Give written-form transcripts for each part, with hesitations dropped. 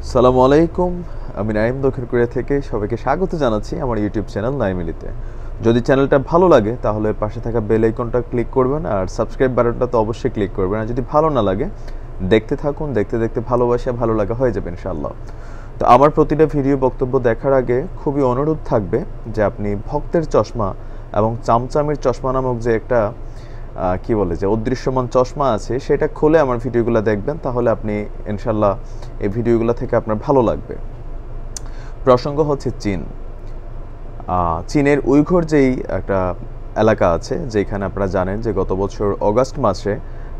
সালামু আলাইকুম। আমি নাইম দক্ষিণ কোরিয়া থেকে সবাইকে স্বাগত জানাচ্ছি আমার ইউটিউব চ্যানেল নাইমিলিতে। যদি চ্যানেলটা ভালো লাগে তাহলে পাশে থাকা বেল আইকনটা ক্লিক করবেন আর সাবস্ক্রাইব বাটনটা তো অবশ্যই ক্লিক করবেন। আর যদি ভালো না লাগে দেখতে থাকুন, দেখতে দেখতে ভালোবাসা ভালো লাগা হয়ে যাবে ইনশাআল্লাহ। তো আমার প্রতিটা ভিডিও বক্তব্য দেখার আগে খুবই অনুরোধ থাকবে যে আপনি ভক্তের চশমা এবং চামচামির চশমা নামক যে একটা কি বলে যে অদৃশ্যমান চশমা আছে সেটা খুলে আমার ভিডিওগুলো দেখবেন, তাহলে আপনি ইনশাল্লাহ এই ভিডিওগুলো থেকে আপনার ভালো লাগবে। প্রসঙ্গ হচ্ছে চীন। চীনের উইঘুর যেই একটা এলাকা আছে, যেখানে আপনারা জানেন যে গত বছর অগাস্ট মাসে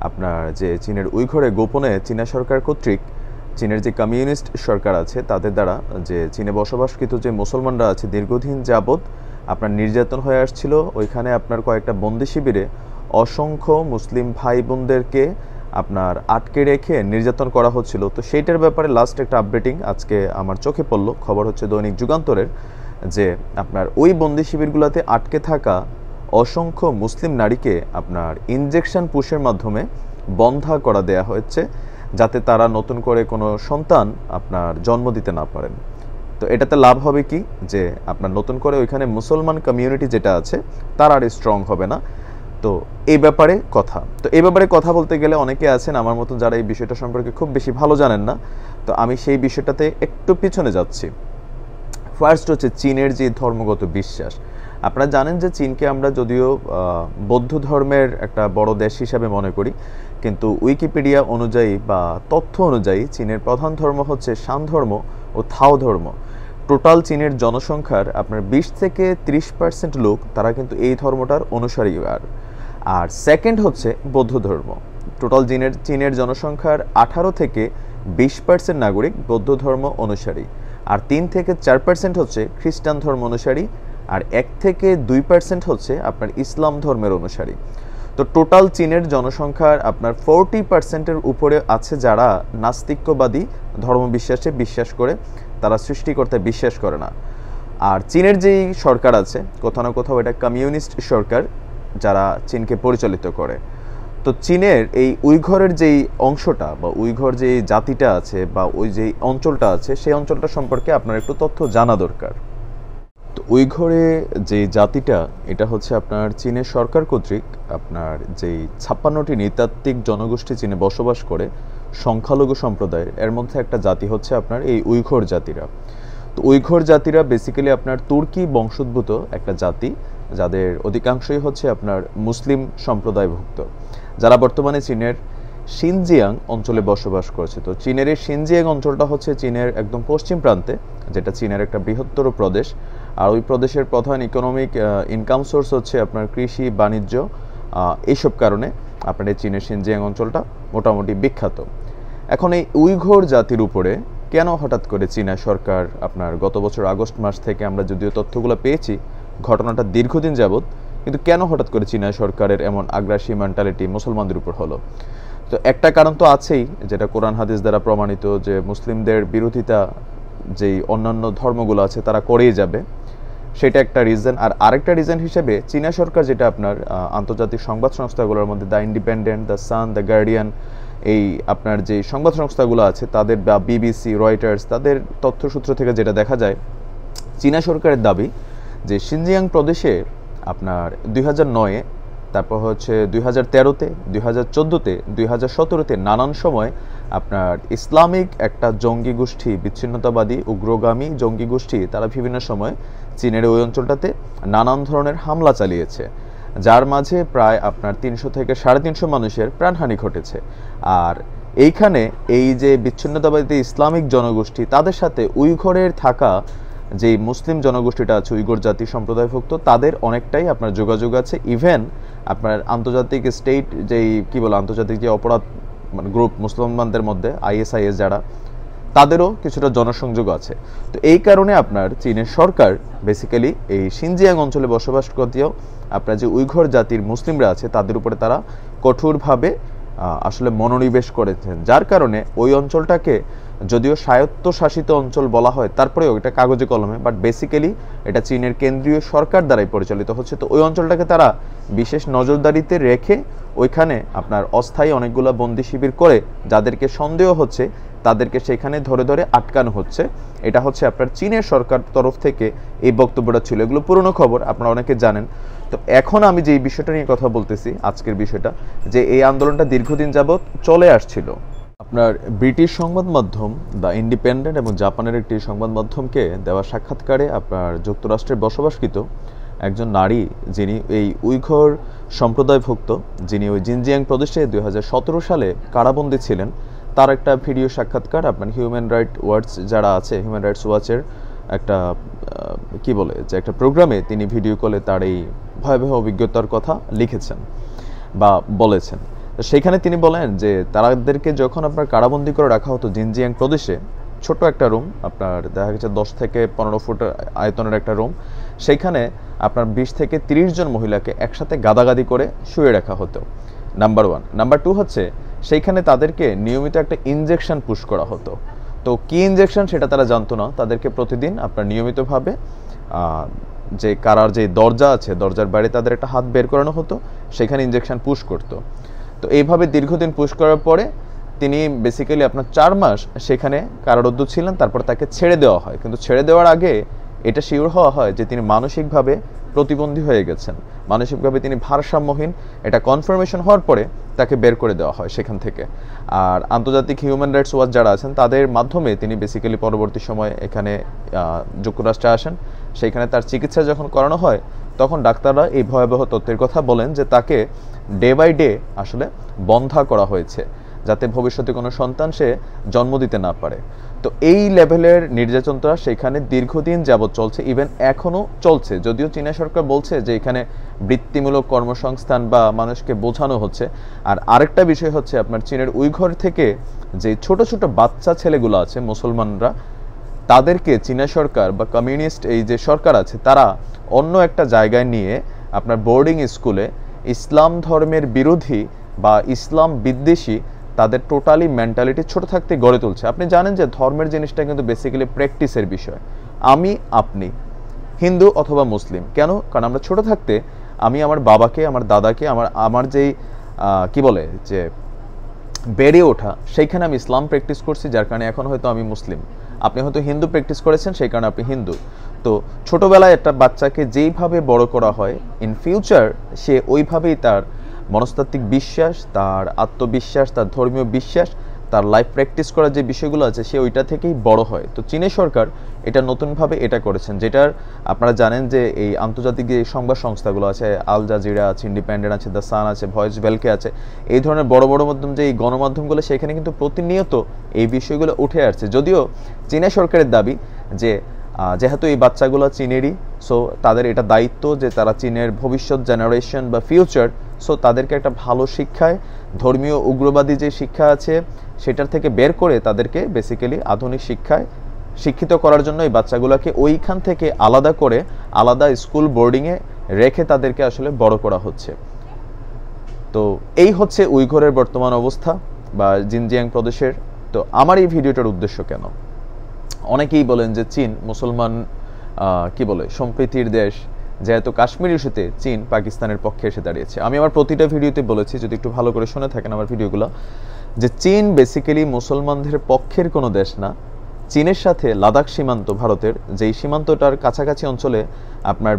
আপনার যে চীনের উইঘুরে গোপনে চীনা সরকার কর্তৃক চীনের যে কমিউনিস্ট সরকার আছে তাদের দ্বারা যে চীনে বসবাসকৃত যে মুসলমানরা আছে দীর্ঘদিন যাবৎ আপনার নির্যাতন হয়ে আসছিল। ওইখানে আপনার কয়েকটা বন্দি শিবিরে অসংখ্য মুসলিম ভাই বোনদেরকে আপনার আটকে রেখে নির্যাতন করা হচ্ছিল। তো সেইটার ব্যাপারে লাস্ট একটা আপডেটিং আজকে আমার চোখে পড়লো। খবর হচ্ছে দৈনিক যুগান্তরের, যে আপনার ওই বন্দি শিবিরগুলোতে আটকে থাকা অসংখ্য মুসলিম নারীকে আপনার ইনজেকশন পুশের মাধ্যমে বন্ধা করা দেয়া হয়েছে, যাতে তারা নতুন করে কোনো সন্তান আপনার জন্ম দিতে না পারেন। তো এটাতে লাভ হবে কি, যে আপনার নতুন করে ওইখানে মুসলমান কমিউনিটি যেটা আছে তারা আর স্ট্রং হবে না। তো এই ব্যাপারে কথা বলতে গেলে অনেকে আছেন আমার মতো যারা এই বিষয়টা সম্পর্কে খুব বেশি ভালো জানেন না। তো আমি সেই বিষয়টাতে একটু পিছনে যাচ্ছি। ফার্স্ট হচ্ছে চীনের যে ধর্মগত বিশ্বাস। আপনারা জানেন যে চীনকে আমরা যদিও বৌদ্ধ ধর্মের একটা বড় দেশ হিসাবে মনে করি, কিন্তু উইকিপিডিয়া অনুযায়ী বা তথ্য অনুযায়ী চীনের প্রধান ধর্ম হচ্ছে শান ধর্ম ও থাও ধর্ম। টোটাল চীনের জনসংখ্যার আপনার 20 থেকে 30% লোক তারা কিন্তু এই ধর্মটার অনুসারী। আর সেকেন্ড হচ্ছে বৌদ্ধ ধর্ম। টোটাল চীনের জনসংখ্যার 18 থেকে 20% নাগরিক বৌদ্ধ ধর্ম অনুসারী, আর 3 থেকে 4% হচ্ছে খ্রিস্টান ধর্ম অনুসারী, আর 1 থেকে 2% হচ্ছে আপনার ইসলাম ধর্মের অনুসারী। তো টোটাল চীনের জনসংখ্যার আপনার 40%-এর উপরে আছে যারা নাস্তিক্যবাদী ধর্মবিশ্বাসে বিশ্বাস করে, তারা সৃষ্টিকর্তায় বিশ্বাস করে না। আর চীনের যেই সরকার আছে কোথাও না কোথাও এটা কমিউনিস্ট সরকার যারা চীনকে পরিচালিত করে। তো চীনের এই উইঘরের যেই অংশটা বা উইঘর যে জাতিটা আছে বা ওই যে অঞ্চলটা আছে সেই অঞ্চলটা সম্পর্কে আপনার একটু তথ্য জানা দরকার। তো উইঘরে যে জাতিটা এটা হচ্ছে আপনার চীনের সরকার কর্তৃক আপনার যেই 56টি নৃতাত্ত্বিক জনগোষ্ঠী চীনে বসবাস করে সংখ্যালঘু সম্প্রদায়ের, এর মধ্যে একটা জাতি হচ্ছে আপনার এই উইঘর জাতিরা। তো উইঘর জাতিরা বেসিক্যালি আপনার তুর্কি বংশোদ্ভূত একটা জাতি, যাদের অধিকাংশই হচ্ছে আপনার মুসলিম সম্প্রদায়ভুক্ত, যারা বর্তমানে চীনের শিনজিয়াং অঞ্চলে বসবাস করছে। তো চীনের এই শিনজিয়াং অঞ্চলটা হচ্ছে চীনের একদম পশ্চিম প্রান্তে, যেটা চীনের একটা বৃহত্তর প্রদেশ। আর ওই প্রদেশের প্রধান ইকোনমিক ইনকাম সোর্স হচ্ছে আপনার কৃষি, বাণিজ্য। এইসব কারণে আপনার এই চীনের শিনজিয়াং অঞ্চলটা মোটামুটি বিখ্যাত। এখন এই উইঘর জাতির উপরে কেন হঠাৎ করে চীনা সরকার আপনার গত বছর আগস্ট মাস থেকে আমরা যদিও তথ্যগুলো পেয়েছি, ঘটনাটা দীর্ঘদিন যাবৎ, কিন্তু কেন হঠাৎ করে চীনা সরকারের এমন আগ্রাসী মেন্টালিটি মুসলমানদের উপর হলো? তো একটা কারণ তো আছেই, যেটা কোরআন হাদিস দ্বারা প্রমাণিত, যে মুসলিমদের বিরোধিতা যেই অন্যান্য ধর্মগুলো আছে তারা করেই যাবে, সেটা একটা রিজন। আর আরেকটা রিজন হিসেবে চীনা সরকার যেটা আপনার আন্তর্জাতিক সংবাদ সংস্থাগুলোর মধ্যে the independent, the sun, the guardian, এই আপনার যে সংবাদ সংস্থাগুলো আছে তাদের, বা বিবিসি, রয়টার্স, তাদের তথ্যসূত্র থেকে যেটা দেখা যায়, চীনা সরকারের দাবি যে শিনজিয়াং প্রদেশে আপনার 2009-এ, তারপর হচ্ছে 2013-তে, 2014-তে, 2017-তে নানান সময় আপনার ইসলামিক একটা জঙ্গি গোষ্ঠী, বিচ্ছিন্নতাবাদী উগ্রগামী জঙ্গি গোষ্ঠী, তারা বিভিন্ন সময় চীনের ওই অঞ্চলটাতে নানান ধরনের হামলা চালিয়েছে, যার মাঝে প্রায় আপনার 300 থেকে 350 মানুষের প্রাণহানি ঘটেছে। আর এইখানে এই যে বিচ্ছিন্নতাবাদী ইসলামিক জনগোষ্ঠী, তাদের সাথে উইঘরের থাকা যেই মুসলিম জনগোষ্ঠীটা আছে উইঘর জাতি সম্প্রদায়ভুক্ত, তাদের অনেকটাই আপনার যোগাযোগ আছে। ইভেন আপনার আন্তর্জাতিক স্টেট যেই কি বলে আন্তর্জাতিক যে অপরাধ মানে গ্রুপ মুসলমানদের মধ্যে ISIS যারা, তাদেরও কিছুটা জনসংযোগ আছে। তো এই কারণে আপনার চীনের সরকার বেসিক্যালি এই শিনজিয়াং অঞ্চলে বসবাস করতেও আপনার যে উইঘর জাতির মুসলিমরা আছে তাদের উপরে তারা কঠোরভাবে আসলে মনোনিবেশ করেছেন, যার কারণে ওই অঞ্চলটাকে যদিও স্বায়ত্তশাসিত অঞ্চল বলা হয়, তারপরেও এটা কাগজে কলমে, বাট বেসিক্যালি এটা চীনের কেন্দ্রীয় সরকার দ্বারাই পরিচালিত হচ্ছে। তো ওই অঞ্চলটাকে তারা বিশেষ নজরদারিতে রেখে ওইখানে আপনার অস্থায়ী অনেকগুলো বন্দি শিবির করে, যাদেরকে সন্দেহ হচ্ছে তাদেরকে সেখানে ধরে ধরে আটকানো হচ্ছে। এটা হচ্ছে আপনার চীনের সরকার তরফ থেকে এই বক্তব্যটা ছিল। এগুলো পুরনো খবর, আপনারা অনেকে জানেন। তো এখন আমি যে বিষয়টা নিয়ে কথা বলতেছি, আজকের বিষয়টা, যে এই আন্দোলনটা দীর্ঘদিন যাবৎ চলে আসছিল। আপনার ব্রিটিশ সংবাদ মাধ্যম দ্য ইন্ডিপেন্ডেন্ট এবং জাপানের একটি সংবাদ মাধ্যমকে দেওয়া সাক্ষাৎকারে আপনার যুক্তরাষ্ট্রের বসবাসকৃত একজন নারী, যিনি এই উইঘুর সম্প্রদায়ভুক্ত, যিনি ওই জিনজিয়াং প্রদেশে 2017 সালে কারাবন্দী ছিলেন, তার একটা ভিডিও সাক্ষাৎকার আপনার হিউম্যান রাইটস ওয়াচ যারা আছে, হিউম্যান রাইটস ওয়াচের একটা কি বলে যে একটা প্রোগ্রামে তিনি ভিডিও কলে তার এই ভয়াবহ অভিজ্ঞতার কথা লিখেছেন বা বলেছেন। সেখানে তিনি বলেন যে তাদেরকে যখন আপনার কারাবন্দী করে রাখা হতো জিনজিয়াং প্রদেশে, ছোট একটা রুম, আপনার দেখা গেছে 10 থেকে 15 ফুট আয়তনের একটা রুম, সেইখানে আপনার 20 থেকে 30 জন মহিলাকে একসাথে গাদাগাদি করে শুয়ে রাখা হতো, নাম্বার 1। নাম্বার 2 হচ্ছে সেইখানে তাদেরকে নিয়মিত একটা ইনজেকশন পুশ করা হতো। তো কি ইনজেকশন সেটা তারা জানতো না। তাদেরকে প্রতিদিন আপনার নিয়মিতভাবে যে কারার যে দরজা আছে, দরজার বাইরে তাদের একটা হাত বের করানো হতো, সেখানে ইনজেকশন পুশ করতো। তো এইভাবে দীর্ঘদিন পুশ করার পরে তিনি বেসিক্যালি আপনার 4 মাস সেখানে কারারুদ্ধ ছিলেন। তারপর তাকে ছেড়ে দেওয়া হয়, কিন্তু ছেড়ে দেওয়ার আগে এটা শিওর হওয়া হয় যে তিনি মানসিকভাবে প্রতিবন্ধী হয়ে গেছেন, মানসিকভাবে তিনি ভারসাম্যহীন। এটা কনফার্মেশন হওয়ার পরে তাকে বের করে দেওয়া হয় সেখান থেকে। আর আন্তর্জাতিক হিউম্যান রাইটস ওয়াচ যারা আছেন তাদের মাধ্যমে তিনি বেসিক্যালি পরবর্তী সময় এখানে যুক্তরাষ্ট্রে আসেন। সেইখানে তার চিকিৎসা যখন করানো হয়, তখন ডাক্তাররা এই ভয়াবহ তথ্যের কথা বলেন যে তাকে ডে বাই ডে আসলে বন্ধা করা হয়েছে, যাতে ভবিষ্যতে কোনো সন্তান সে জন্ম দিতে না পারে। তো এই লেভেলের নির্যাতনটা সেখানে দীর্ঘদিন যাবৎ চলছে, ইভেন এখনও চলছে। যদিও চীনা সরকার বলছে যে এখানে বৃত্তিমূলক কর্মসংস্থান বা মানুষকে বোঝানো হচ্ছে। আর আরেকটা বিষয় হচ্ছে আপনার চীনের উইঘুর থেকে যে ছোট ছোট বাচ্চা ছেলেগুলো আছে মুসলমানরা, তাদেরকে চীনা সরকার বা কমিউনিস্ট এই যে সরকার আছে তারা অন্য একটা জায়গায় নিয়ে আপনার বোর্ডিং স্কুলে ইসলাম ধর্মের বিরোধী বা ইসলাম বিদ্বেষী তাদের টোটালি মেন্টালিটি ছোট থাকতে গড়ে তুলছে। আপনি জানেন যে ধর্মের জিনিসটা কিন্তু বেসিক্যালি প্র্যাকটিসের বিষয়। আমি আপনি হিন্দু অথবা মুসলিম কেন? কারণ আমরা ছোট থাকতে আমি আমার বাবাকে, আমার দাদাকে, আমার যেই কি বলে যে বেড়ে ওঠা, সেইখানে আমি ইসলাম প্র্যাকটিস করছি, যার কারণে এখন হয়তো আমি মুসলিম। আপনি হয়তো হিন্দু প্র্যাকটিস করেছেন, সেই কারণে আপনি হিন্দু। তো ছোটবেলায় একটা বাচ্চাকে যেইভাবে বড় করা হয়, ইন ফিউচার সে ওইভাবেই তার মনস্তাত্ত্বিক বিশ্বাস, তার আত্মবিশ্বাস, তার ধর্মীয় বিশ্বাস, তার লাইফ প্র্যাকটিস করার যে বিষয়গুলো আছে সে ওইটা থেকেই বড় হয়। তো চীনের সরকার এটা নতুনভাবে এটা করেছেন, যেটার আপনারা জানেন যে এই আন্তর্জাতিক যে সংবাদ সংস্থাগুলো আছে, আল জাজিরা আছে, ইন্ডিপেন্ডেন্ট আছে, দ্য সান আছে, ভয়েস ভেলকে আছে, এই ধরনের বড় বড় মাধ্যম যে এই গণমাধ্যমগুলো, সেখানে কিন্তু প্রতিনিয়ত এই বিষয়গুলো উঠে আসছে। যদিও চীনা সরকারের দাবি যে যেহেতু এই বাচ্চাগুলো চীনেরই, সো তাদের এটা দায়িত্ব যে তারা চীনের ভবিষ্যৎ জেনারেশন বা ফিউচার, সো তাদেরকে একটা ভালো শিক্ষায়, ধর্মীয় উগ্রবাদী যে শিক্ষা আছে সেটার থেকে বের করে তাদেরকে বেসিক্যালি আধুনিক শিক্ষায় শিক্ষিত করার জন্য এই বাচ্চাগুলোকে ওইখান থেকে আলাদা করে আলাদা স্কুল বোর্ডিংয়ে রেখে তাদেরকে আসলে বড় করা হচ্ছে। তো এই হচ্ছে উইঘুরের বর্তমান অবস্থা বা জিনজিয়াং প্রদেশের। তো আমার এই ভিডিওটার উদ্দেশ্য কেন? অনেকেই বলেন যে চীন মুসলমান কি বলে সম্প্রীতির দেশ, যেহেতু কাশ্মীর ইস্যুতে চীন পাকিস্তানের পক্ষে এসে দাঁড়িয়েছে। আমি আমার প্রতিটা ভিডিওতে বলেছি, যদি একটু ভালো করে শুনে থাকেন আমার ভিডিওগুলো, যে চীন বেসিক্যালি মুসলমানদের পক্ষের কোনো দেশ না। চীনের সাথে লাদাখ সীমান্ত ভারতের, যেই সীমান্তটার কাছাকাছি অঞ্চলে আপনার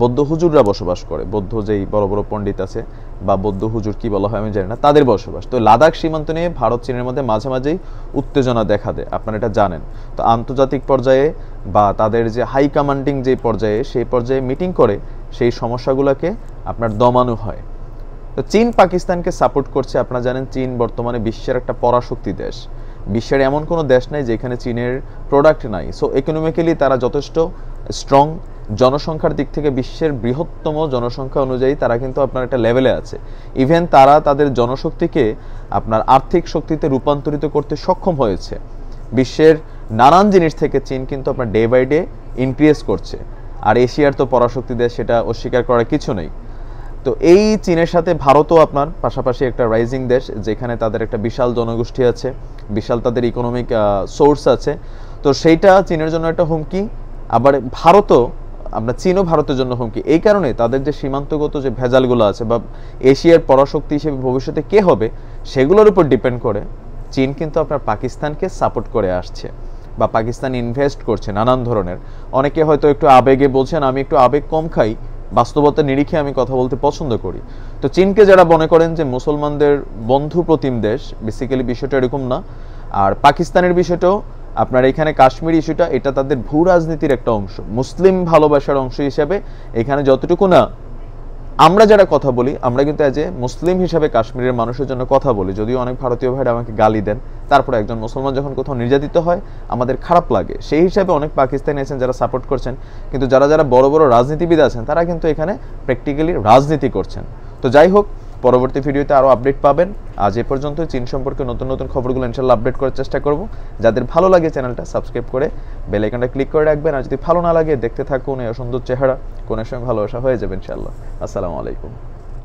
বৌদ্ধ হুজুররা বসবাস করে, বৌদ্ধ যেই বড় বড় পণ্ডিত আছে বা বৌদ্ধ হুজুর কি বলা হয় আমি জানি না, তাদের বসবাস। তো লাদাখ সীমান্ত নিয়ে ভারত চীনের মধ্যে মাঝে মাঝেই উত্তেজনা দেখা দেয়, আপনারা এটা জানেন। তো আন্তর্জাতিক পর্যায়ে বা তাদের যে হাই কমান্ডিং যে পর্যায়ে, সেই পর্যায়ে মিটিং করে সেই সমস্যাগুলোকে আপনার দমানো হয়। তো চীন পাকিস্তানকে সাপোর্ট করছে। আপনারা জানেন চীন বর্তমানে বিশ্বের একটা পরাশক্তি দেশ। বিশ্বের এমন কোনো দেশ নেই যেখানে চীনের প্রোডাক্ট নাই। সো ইকোনমিক্যালি তারা যথেষ্ট স্ট্রং, জনসংখ্যার দিক থেকে বিশ্বের বৃহত্তম জনসংখ্যা অনুযায়ী তারা কিন্তু আপনার একটা লেভেলে আছে। ইভেন তারা তাদের জনশক্তিকে আপনার আর্থিক শক্তিতে রূপান্তরিত করতে সক্ষম হয়েছে। বিশ্বের নানান জিনিস থেকে চীন কিন্তু আপনার ডে বাই ডে ইনক্রিজ করছে। আর এশিয়ার তো পরাশক্তি দেশ, সেটা অস্বীকার করার কিছু নেই। তো এই চীনের সাথে ভারতও আপনার পাশাপাশি একটা রাইজিং দেশ, যেখানে তাদের একটা বিশাল জনগোষ্ঠী আছে, বিশাল তাদের ইকোনমিক সোর্স আছে। তো সেইটা চীনের জন্য একটা হুমকি। আবার ভারতও, আমরা চীনও ভারতের জন্য হুমকি। এই কারণে তাদের যে সীমান্তগত যে ভেজালগুলো আছে বা এশিয়ার পরাশক্তি হিসেবে ভবিষ্যতে কে হবে সেগুলোর উপর ডিপেন্ড করে চীন কিন্তু আপনার পাকিস্তানকে সাপোর্ট করে আসছে বা পাকিস্তান ইনভেস্ট করছে নানান ধরনের। অনেকে হয়তো একটু আবেগে বলছেন, আমি একটু আবেগ কম খাই, বাস্তবতা নিরিখে আমি কথা বলতে পছন্দ করি। তো চীনকে যারা মনে করেন যে মুসলমানদের বন্ধু প্রতিম দেশ, বেসিক্যালি বিষয়টা এরকম না। আর পাকিস্তানের বিষয়টাও আপনার এখানে কাশ্মীর ইস্যুটা এটা তাদের ভূ রাজনীতির একটা অংশ, মুসলিম ভালোবাসার অংশ হিসেবে এখানে যতটুকু না আমরা যারা কথা বলি, আমরা কিন্তু এজ এ মুসলিম হিসাবে কাশ্মীরের মানুষের জন্য কথা বলি। যদিও অনেক ভারতীয় ভাইরা আমাকে গালি দেন, তারপরে একজন মুসলমান যখন কোথাও নির্যাতিত হয় আমাদের খারাপ লাগে। সেই হিসাবে অনেক পাকিস্তানি আছেন যারা সাপোর্ট করছেন, কিন্তু যারা যারা বড় বড় রাজনীতিবিদ আছেন তারা কিন্তু এখানে প্র্যাকটিক্যালি রাজনীতি করছেন। তো যাই হোক, পরবর্তী ভিডিওতে আরও আপডেট পাবেন। আজ এ পর্যন্ত। চীন সম্পর্কে নতুন নতুন খবরগুলো ইনশাল্লাহ আপডেট করার চেষ্টা করব। যাদের ভালো লাগে চ্যানেলটা সাবস্ক্রাইব করে বেল আইকনটা ক্লিক করে রাখবেন। আর যদি ভালো না লাগে দেখতে থাকুন এই সুন্দর চেহারা, কোনের সঙ্গে ভালোবাসা হয়ে যাবে ইনশাল্লাহ। আসসালামু আলাইকুম।